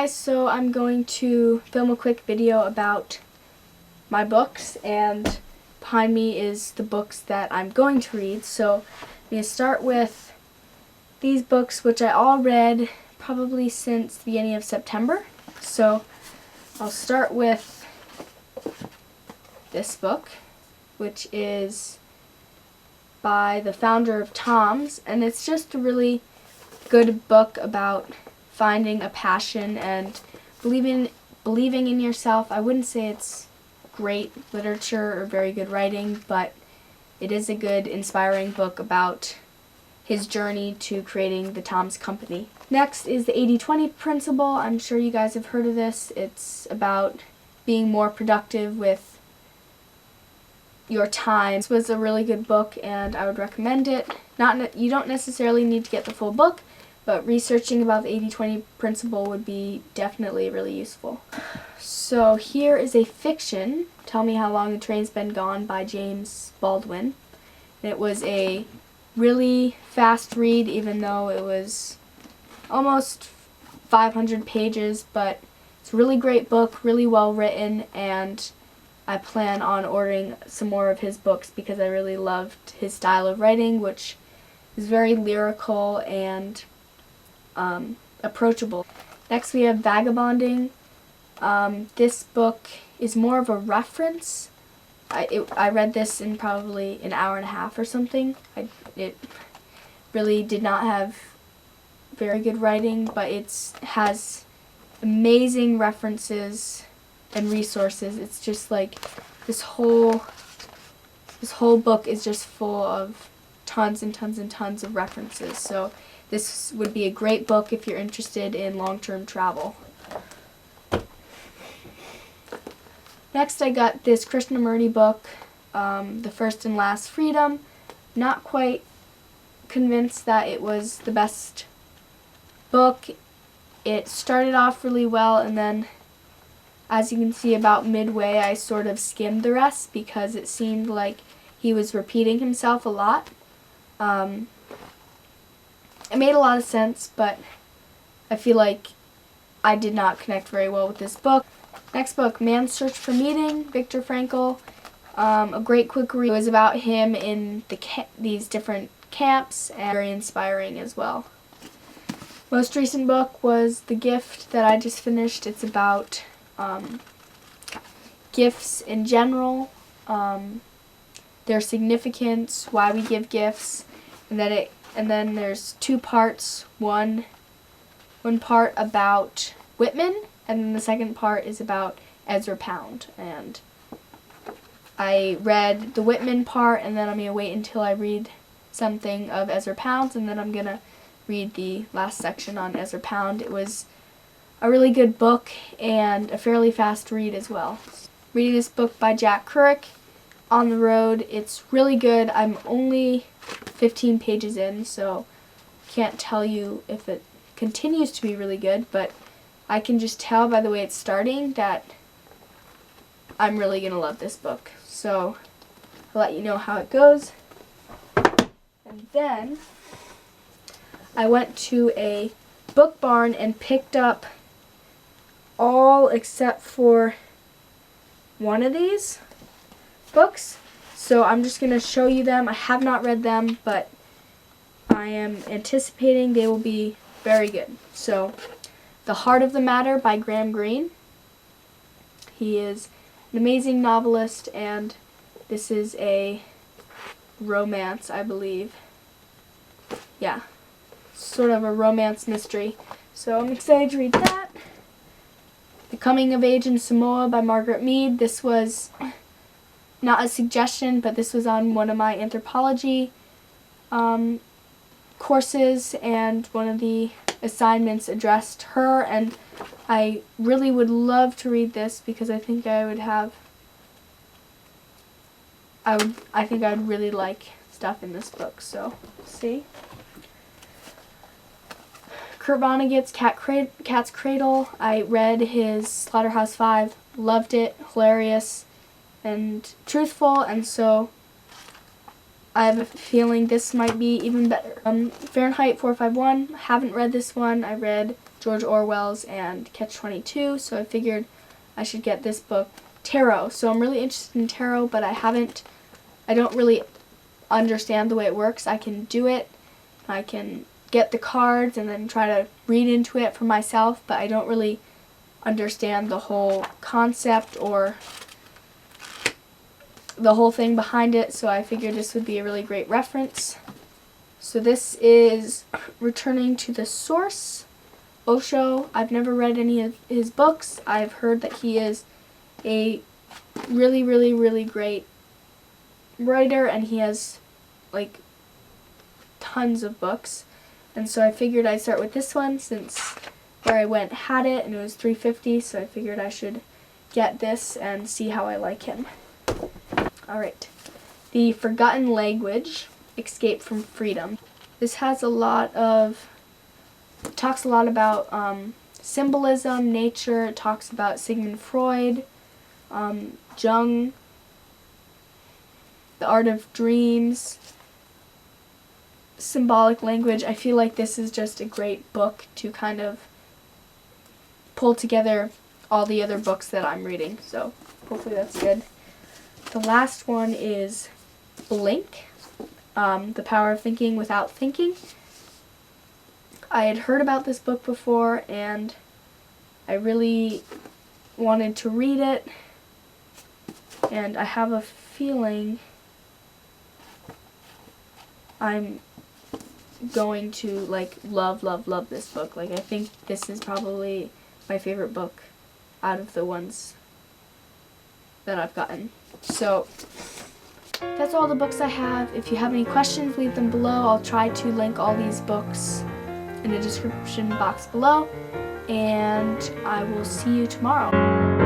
guys, so I'm going to film a quick video about my books, and behind me is the books that I'm going to read. So I'm going to start with these books, which I all read probably since the beginning of September. So I'll start with this book, which is by the founder of Tom's, and it's just a really good book about finding a passion and believing in yourself. I wouldn't say it's great literature or very good writing, but it is a good, inspiring book about his journey to creating the Tom's Company. Next is the 80-20 principle. I'm sure you guys have heard of this. It's about being more productive with your time. This was a really good book, and I would recommend it. You don't necessarily need to get the full book, but researching about the 80-20 principle would be definitely really useful. So here is a fiction, Tell Me How Long the Train's Been Gone, by James Baldwin. And it was a really fast read, even though it was almost 500 pages, but it's a really great book, really well written, and I plan on ordering some more of his books because I really loved his style of writing, which is very lyrical and approachable. Next we have Vagabonding. This book is more of a reference. I read this in probably an hour and a half or something. It really did not have very good writing, but it has amazing references and resources. It's just like this whole book is just full of tons and tons and tons of references. So this would be a great book if you're interested in long-term travel. Next I got this Krishnamurti book, The First and Last Freedom. Not quite convinced that it was the best book. It started off really well, and then as you can see about midway I sort of skimmed the rest because it seemed like he was repeating himself a lot. It made a lot of sense, but I feel like I did not connect very well with this book. Next book, Man's Search for Meaning, Viktor Frankl. A great quick read. It was about him in these different camps, and very inspiring as well. Most recent book was The Gift that I just finished. It's about gifts in general, their significance, why we give gifts, and then there's two parts. One part about Whitman, and then the second part is about Ezra Pound. And I read the Whitman part, and then I'm going to wait until I read something of Ezra Pound's, and then I'm going to read the last section on Ezra Pound. It was a really good book and a fairly fast read as well. Reading this book by Jack Kerouac, On the Road. It's really good. I'm only 15 pages in, so can't tell you if it continues to be really good, but I can just tell by the way it's starting that I'm really going to love this book. So I'll let you know how it goes. And then I went to a book barn and picked up all except for one of these books. So I'm just going to show you them. I have not read them, but I am anticipating they will be very good. So, The Heart of the Matter by Greene. He is an amazing novelist, and this is a romance, I believe. Yeah, sort of a romance mystery. So I'm excited to read that. The Coming of Age in Samoa by Margaret Mead. This was not a suggestion, but this was on one of my anthropology courses, and one of the assignments addressed her, and I really would love to read this because I think I think I'd really like stuff in this book. So see. Kurt Vonnegut's Cat's Cradle. I read his Slaughterhouse-Five, loved it, hilarious and truthful, and so I have a feeling this might be even better. Fahrenheit 451, haven't read this one. I read George Orwell's and Catch-22, so I figured I should get this book, Tarot. So I'm really interested in tarot, but I don't really understand the way it works. I can do it, I can get the cards and then try to read into it for myself, but I don't really understand the whole concept or the whole thing behind it, so I figured this would be a really great reference. So this is Returning to the Source, Osho. I've never read any of his books. I've heard that he is a really, really, really great writer, and he has like tons of books. And so I figured I'd start with this one since where I went had it and it was $3.50, so I figured I should get this and see how I like him. Alright, The Forgotten Language, Escape from Freedom. This has talks a lot about symbolism, nature. It talks about Sigmund Freud, Jung, the art of dreams, symbolic language. I feel like this is just a great book to kind of pull together all the other books that I'm reading, so hopefully that's good. The last one is Blink, The Power of Thinking Without Thinking. I had heard about this book before and I really wanted to read it, and I have a feeling I'm going to like love this book. Like, I think this is probably my favorite book out of the ones that I've gotten. So that's all the books I have. If you have any questions, leave them below. I'll try to link all these books in the description box below, and I will see you tomorrow.